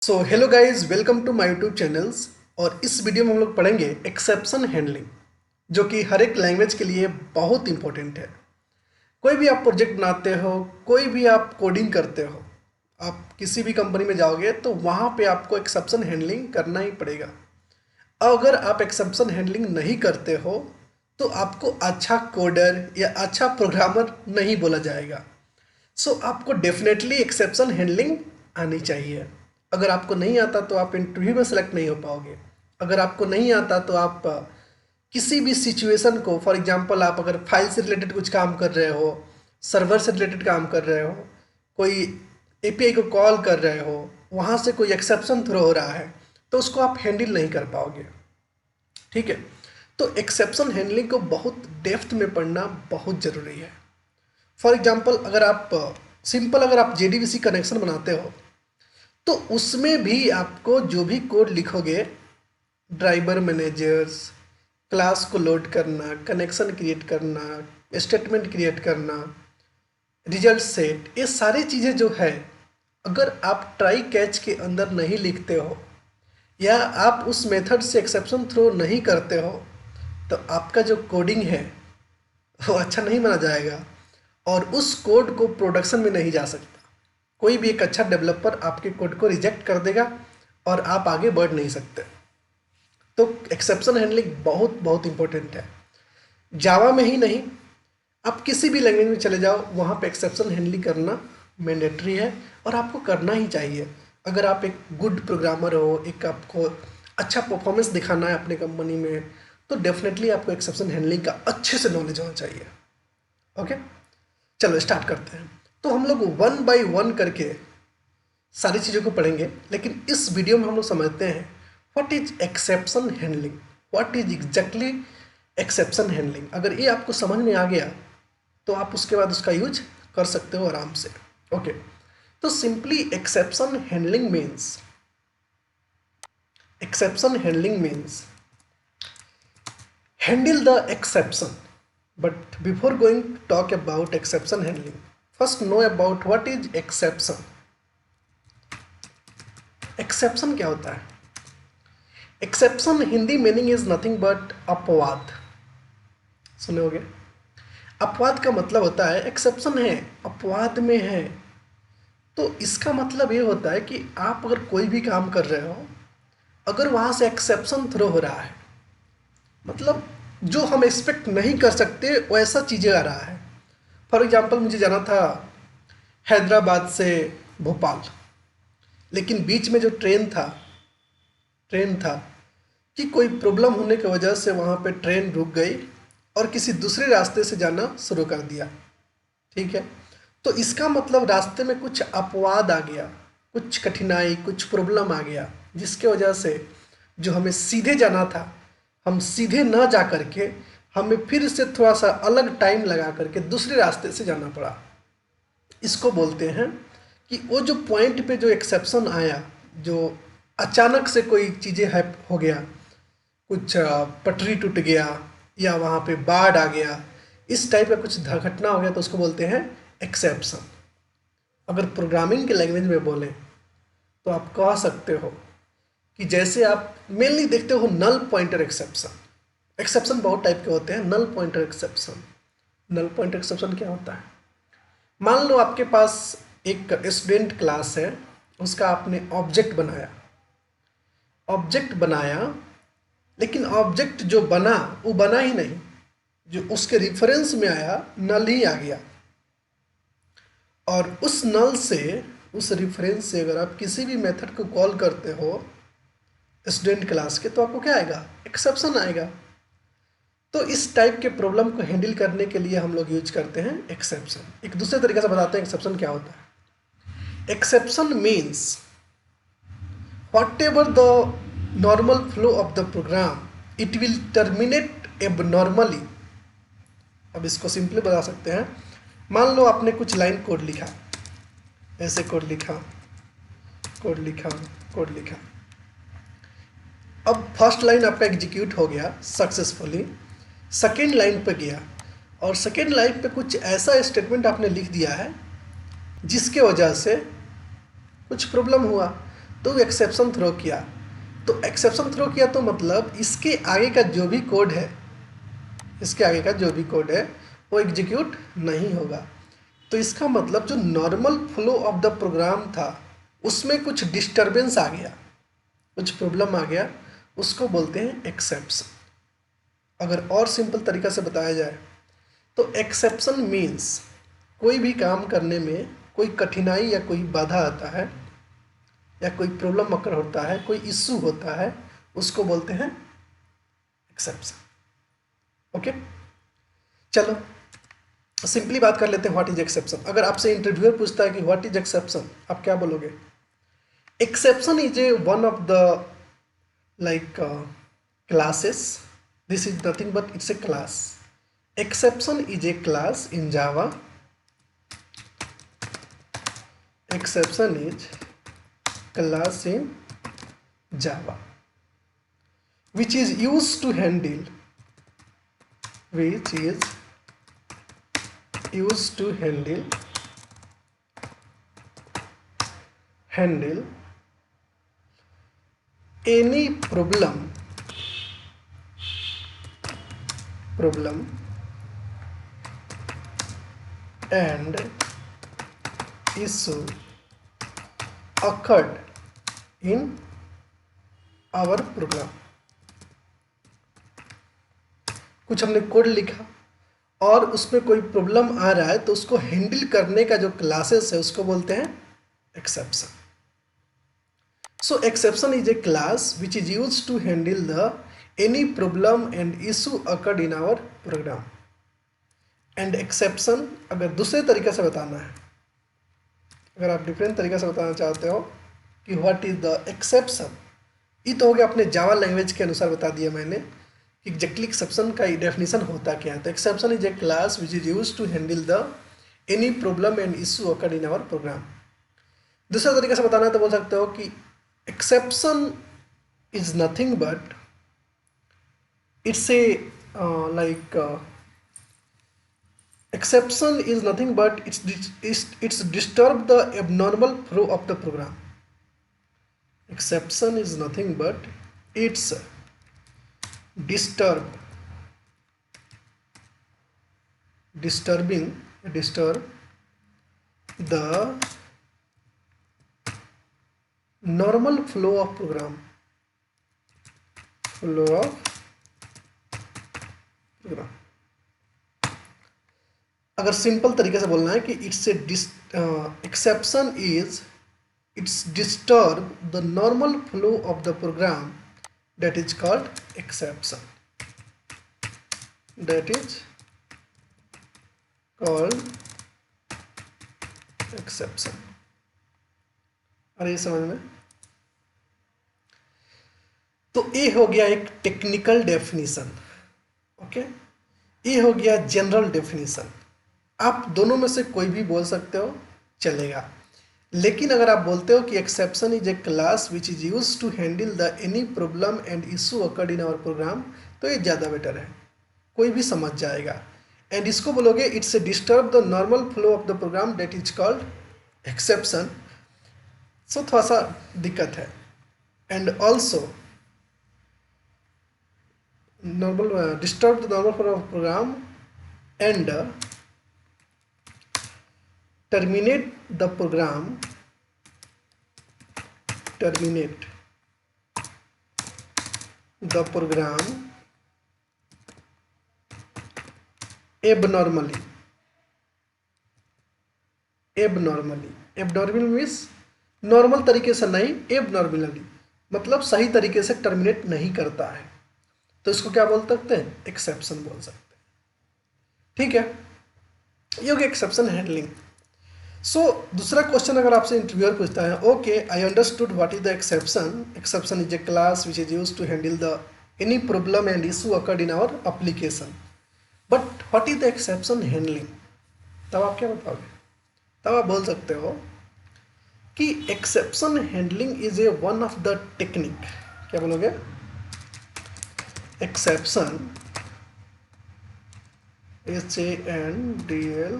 So hello guys, welcome to my YouTube channels. और इस video में हम लोग पढ़ेंगे एक्सेप्शन हैंडलिंग, जो कि हर एक लैंग्वेज के लिए बहुत इंपॉर्टेंट है। कोई भी आप प्रोजेक्ट बनाते हो, कोई भी आप कोडिंग करते हो, आप किसी भी कंपनी में जाओगे तो वहाँ पे आपको एक्सेप्शन हैंडलिंग करना ही पड़ेगा। अगर आप एक्सेप्शन हैंडलिंग नहीं करते हो तो आपको अच्छा कोडर या अच्छा प्रोग्रामर नहीं बोला जाएगा। सो आपको डेफिनेटली एक्सेप्शन हैंडलिंग आनी चाहिए। अगर आपको नहीं आता तो आप इंटरव्यू में सेलेक्ट नहीं हो पाओगे। अगर आपको नहीं आता तो आप किसी भी सिचुएशन को, फॉर एग्जांपल आप अगर फाइल से रिलेटेड कुछ काम कर रहे हो, सर्वर से रिलेटेड काम कर रहे हो, कोई एपीआई को कॉल कर रहे हो, वहाँ से कोई एक्सेप्शन थ्रो हो रहा है तो उसको आप हैंडल नहीं कर पाओगे। ठीक है, तो एक्सेप्शन हैंडलिंग को बहुत डेप्थ में पढ़ना बहुत ज़रूरी है। फॉर एग्जाम्पल अगर आप जेडीबीसी कनेक्शन बनाते हो तो उसमें भी आपको जो भी कोड लिखोगे, ड्राइवर मैनेजर्स, क्लास को लोड करना, कनेक्शन क्रिएट करना, स्टेटमेंट क्रिएट करना, रिजल्ट सेट, ये सारी चीज़ें जो है, अगर आप ट्राई कैच के अंदर नहीं लिखते हो या आप उस मेथड से एक्सेप्शन थ्रो नहीं करते हो तो आपका जो कोडिंग है वो अच्छा नहीं माना जाएगा और उस कोड को प्रोडक्शन में नहीं जा सकता। कोई भी एक अच्छा डेवलपर आपके कोड को रिजेक्ट कर देगा और आप आगे बढ़ नहीं सकते। तो एक्सेप्शन हैंडलिंग बहुत बहुत इंपॉर्टेंट है। जावा में ही नहीं, आप किसी भी लैंग्वेज में चले जाओ, वहाँ पे एक्सेप्शन हैंडलिंग करना मैंडेटरी है और आपको करना ही चाहिए। अगर आप एक गुड प्रोग्रामर हो, एक आपको अच्छा परफॉर्मेंस दिखाना है अपने कंपनी में, तो डेफिनेटली आपको एक्सेप्शन हैंडलिंग का अच्छे से नॉलेज होना चाहिए। ओके, चलो स्टार्ट करते हैं। तो हम लोग वन बाय वन करके सारी चीज़ों को पढ़ेंगे, लेकिन इस वीडियो में हम लोग समझते हैं what is exception handling, what is exactly exception handling. अगर ये आपको समझ में आ गया तो आप उसके बाद उसका यूज कर सकते हो आराम से। ओके, तो simply exception handling means handle the exception. But before going to talk about exception handling, first know about what is exception. Exception क्या होता है? Exception Hindi meaning is nothing but अपवाद। सुने होगे, अपवाद का मतलब होता है एक्सेप्शन है, अपवाद में है। तो इसका मतलब ये होता है कि आप अगर कोई भी काम कर रहे हो, अगर वहाँ से एक्सेप्शन थ्रो हो रहा है, मतलब जो हम एक्सपेक्ट नहीं कर सकते वैसा चीज़ें आ रहा है। फॉर एग्जांपल मुझे जाना था हैदराबाद से भोपाल, लेकिन बीच में जो ट्रेन था कि कोई प्रॉब्लम होने की वजह से वहाँ पे ट्रेन रुक गई और किसी दूसरे रास्ते से जाना शुरू कर दिया। ठीक है, तो इसका मतलब रास्ते में कुछ अपवाद आ गया, कुछ कठिनाई, कुछ प्रॉब्लम आ गया, जिसके वजह से जो हमें सीधे जाना था, हम सीधे ना जा करके हमें फिर से थोड़ा सा अलग टाइम लगा करके दूसरे रास्ते से जाना पड़ा। इसको बोलते हैं कि वो जो पॉइंट पे जो एक्सेप्शन आया, जो अचानक से कोई चीज़ें है हो गया, कुछ पटरी टूट गया या वहाँ पे बाढ़ आ गया, इस टाइप का कुछ घटना हो गया तो उसको बोलते हैं एक्सेप्शन। अगर प्रोग्रामिंग के लैंग्वेज में बोलें तो आप कह सकते हो कि जैसे आप मेनली देखते हो नल पॉइंटर एक्सेप्शन। एक्सेप्शन बहुत टाइप के होते हैं। नल पॉइंटर एक्सेप्शन क्या होता है? मान लो आपके पास एक स्टूडेंट क्लास है, उसका आपने ऑब्जेक्ट बनाया, लेकिन ऑब्जेक्ट जो बना वो बना ही नहीं, जो उसके रेफरेंस में आया नल ही आ गया। और उस नल से, उस रेफरेंस से अगर आप किसी भी मेथड को कॉल करते हो स्टूडेंट क्लास के, तो आपको क्या आएगा? एक्सेप्शन आएगा। तो इस टाइप के प्रॉब्लम को हैंडल करने के लिए हम लोग यूज करते हैं एक्सेप्शन। एक दूसरे तरीके से बताते हैं एक्सेप्शन क्या होता है। Exception means whatever the normal flow of the program, it will terminate abnormally। अब इसको सिंपली बता सकते हैं। मान लो आपने कुछ लाइन कोड लिखा, ऐसे कोड लिखा। अब फर्स्ट लाइन आपका एग्जीक्यूट हो गया सक्सेसफुली, सेकेंड लाइन पे गया और सेकेंड लाइन पे कुछ ऐसा स्टेटमेंट आपने लिख दिया है जिसके वजह से कुछ प्रॉब्लम हुआ। तो एक्सेप्शन थ्रो किया। तो एक्सेप्शन थ्रो किया तो मतलब इसके आगे का जो भी कोड है, इसके आगे का जो भी कोड है वो एग्जीक्यूट नहीं होगा। तो इसका मतलब जो normal flow of the program था उसमें कुछ डिस्टरबेंस आ गया, कुछ प्रॉब्लम आ गया, उसको बोलते हैं एक्सेप्शन। अगर और सिंपल तरीका से बताया जाए तो एक्सेप्शन मीन्स कोई भी काम करने में कोई कठिनाई या कोई बाधा आता है या कोई प्रॉब्लम अकर होता है, कोई इश्यू होता है, उसको बोलते हैं एक्सेप्शन। ओके, चलो सिंपली बात कर लेते हैं व्हाट इज एक्सेप्शन। अगर आपसे इंटरव्यूअर पूछता है कि व्हाट इज एक्सेप्शन, आप क्या बोलोगे? Exception is A one of the like classes. This is nothing but it's a class. Exception is a class in Java. Exception is class in Java which is used to handle any problem and issue occurred in our program। कुछ हमने code लिखा और उसमें कोई problem आ रहा है तो उसको हैंडल करने का जो क्लासेस है उसको बोलते हैं exception. So exception is a class which is used to handle the any problem and issue occurred in our program। And exception अगर दूसरे तरीके से बताना है, अगर आप डिफरेंट तरीके से बताना चाहते हो कि व्हाट इज द एक्सेप्शन, ये तो हो गया अपने जावा लैंग्वेज के अनुसार बता दिया मैंने कि एग्जैक्टली एक्सेप्शन का डेफिनेशन होता क्या है। तो exception is a class which is use to handle the any problem and issue occurred in our program. दूसरा तरीके से बताना है तो बोल सकते हो कि exception is nothing but it's a exception is nothing but it's disturb the abnormal flow of the program। exception is nothing but it's disturb the normal flow of program। अगर सिंपल तरीके से बोलना है कि it's a exception is it's disturb the normal flow of the program, that is called exception। that is called exception। अरे ये समझ में? तो ये हो गया एक टेक्निकल डेफिनेशन। ओके, ये हो गया जनरल डेफिनेशन। आप दोनों में से कोई भी बोल सकते हो, चलेगा। लेकिन अगर आप बोलते हो कि exception is a class which is use to handle the any problem and issue occurred in our program, तो ये ज़्यादा बेटर है, कोई भी समझ जाएगा। एंड इसको बोलोगे it's a disturb the normal flow of the program, that is called exception. So थोड़ा सा दिक्कत है। And also normal disturb the normal flow of program and terminate the program abnormally। abnormal means normal तरीके से नहीं, abnormally मतलब सही तरीके से टर्मिनेट नहीं करता है, तो इसको क्या बोल सकते हैं? एक्सेप्शन बोल सकते हैं। ठीक है, ये हो गया एक्सेप्शन हैंडलिंग। सो दूसरा क्वेश्चन अगर आपसे इंटरव्यूअर पूछता है, okay I understood what is the exception, exception is a class which is use to handle the any problem and issue occurred in our application, but what is the exception handling, तब आप क्या बताओगे? तब आप बोल सकते हो कि exception handling is a one of the technique. क्या बोलोगे? Exception HANDL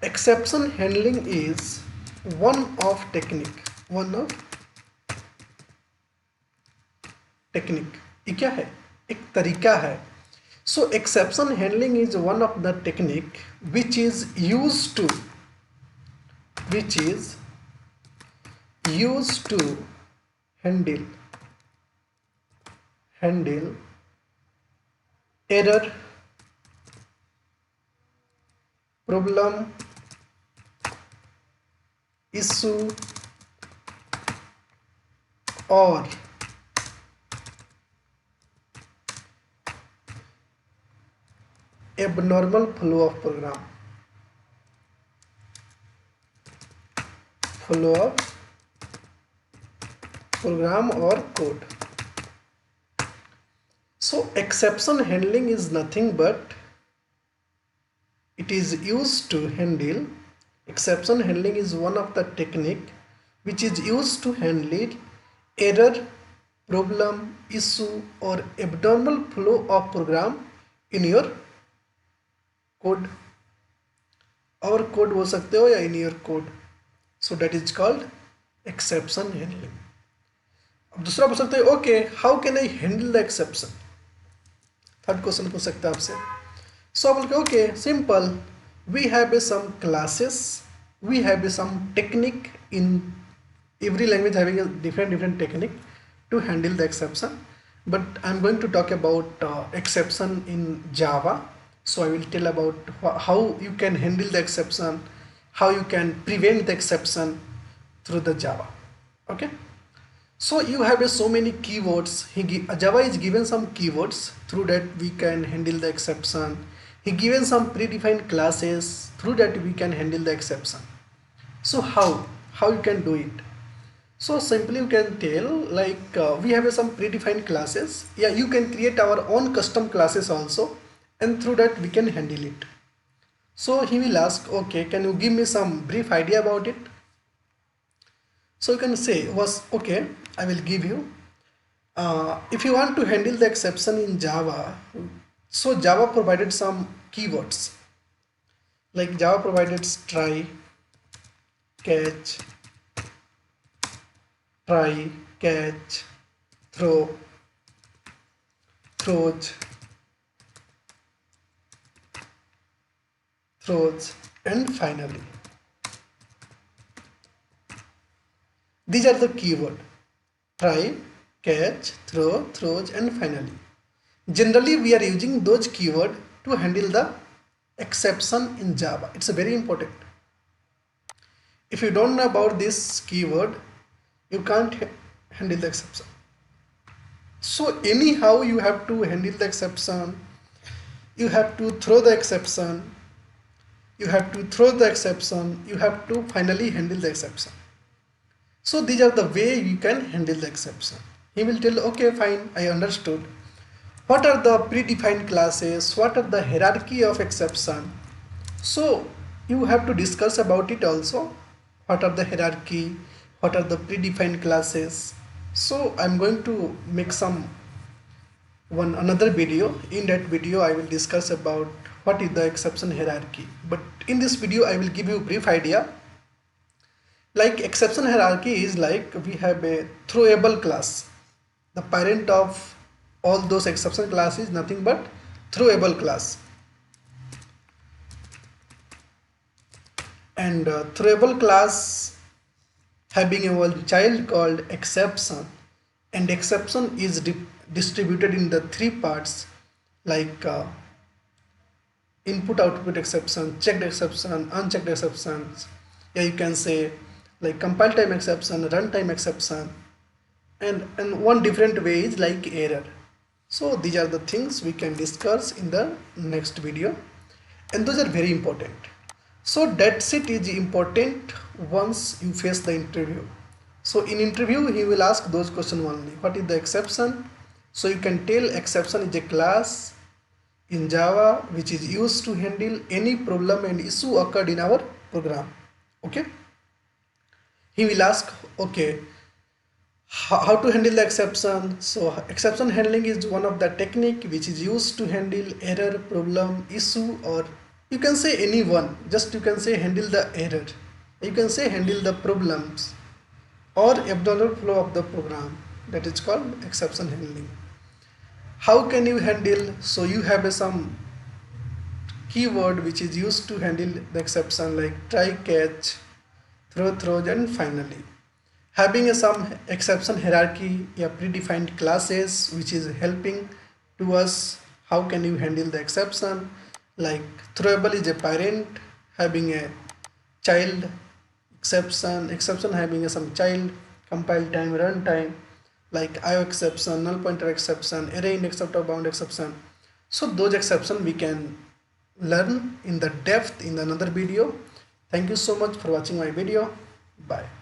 exception handling is one of technique technique, ये क्या है, एक तरीका है। सो exception handling is one of the technique which is use to handle error, problem, issue or abnormal flow of program or code. So exception handling is nothing but it is used to handle, exception handling is one of the technique which is used to handle error, problem, issue or abnormal flow of program in your code, और code बोल सकते हो या in your code. So that is called exception handling. अब दूसरा पूछ सकते हो, okay how can I handle the exception, third question पूछ सकते हैं आपसे. सो बोल के okay simple, we have some classes, we have some technique, in every language having a different technique to handle the exception, but I'm going to talk about exception in Java. So I will tell about how you can handle the exception, how you can prevent the exception through the Java. Okay, so you have so many keywords. Java is given some keywords, through that we can handle the exception. He given some predefined classes, through that we can handle the exception. So how you can do it? So simply you can tell like we have some predefined classes. Yeah, you can create our own custom classes also, and through that we can handle it. So he will ask, okay, can you give me some brief idea about it? So you can say was okay, I will give you. If you want to handle the exception in Java, so Java provided some keywords, like Java provided try, catch, throw, throws, and finally. These are the keyword: try, catch, throw, throws, and finally. Generally, we are using those keyword to handle the exception in Java. It's very important. If you don't know about this keyword, you can't handle the exception. So anyhow you have to handle the exception, you have to throw the exception, you have to finally handle the exception. So these are the way you can handle the exception. He will tell, okay fine, I understood. What are the predefined classes? What are the hierarchy of exception? So you have to discuss about it also. What are the hierarchy? What are the predefined classes? So I'm going to make another video. In that video I will discuss about what is the exception hierarchy. But in this video I will give you a brief idea. Like exception hierarchy is like we have a throwable class. The parent of all those exception classes is nothing but throwable class. And throwable class having a child called exception, and exception is distributed in the three parts, like input output exception, checked exception, unchecked exceptions. Yeah, you can say like compile time exception, runtime exception, and one different way is like error. So these are the things we can discuss in the next video, and those are very important. So that's it is important once you face the interview. So in interview he will ask those questions only. What is the exception? So you can tell exception is a class in Java which is used to handle any problem and issue occurred in our program. Okay. He will ask, okay, how to handle the exception. So exception handling is one of the technique which is used to handle error, problem, issue, or you can say any one. Just you can say handle the error, you can say handle the problems or abnormal flow of the program. that is called exception handling. How can you handle? So you have some keyword which is used to handle the exception like try, catch, throw, throws, and finally. Having some exception hierarchy, a predefined classes which is helping to us how can you handle the exception, like throwable is a parent having a child exception having a some child, compile time, run time, like IO exception, null pointer exception, array index out of bound exception. So those exception we can learn in the depth in another video. Thank you so much for watching my video. Bye.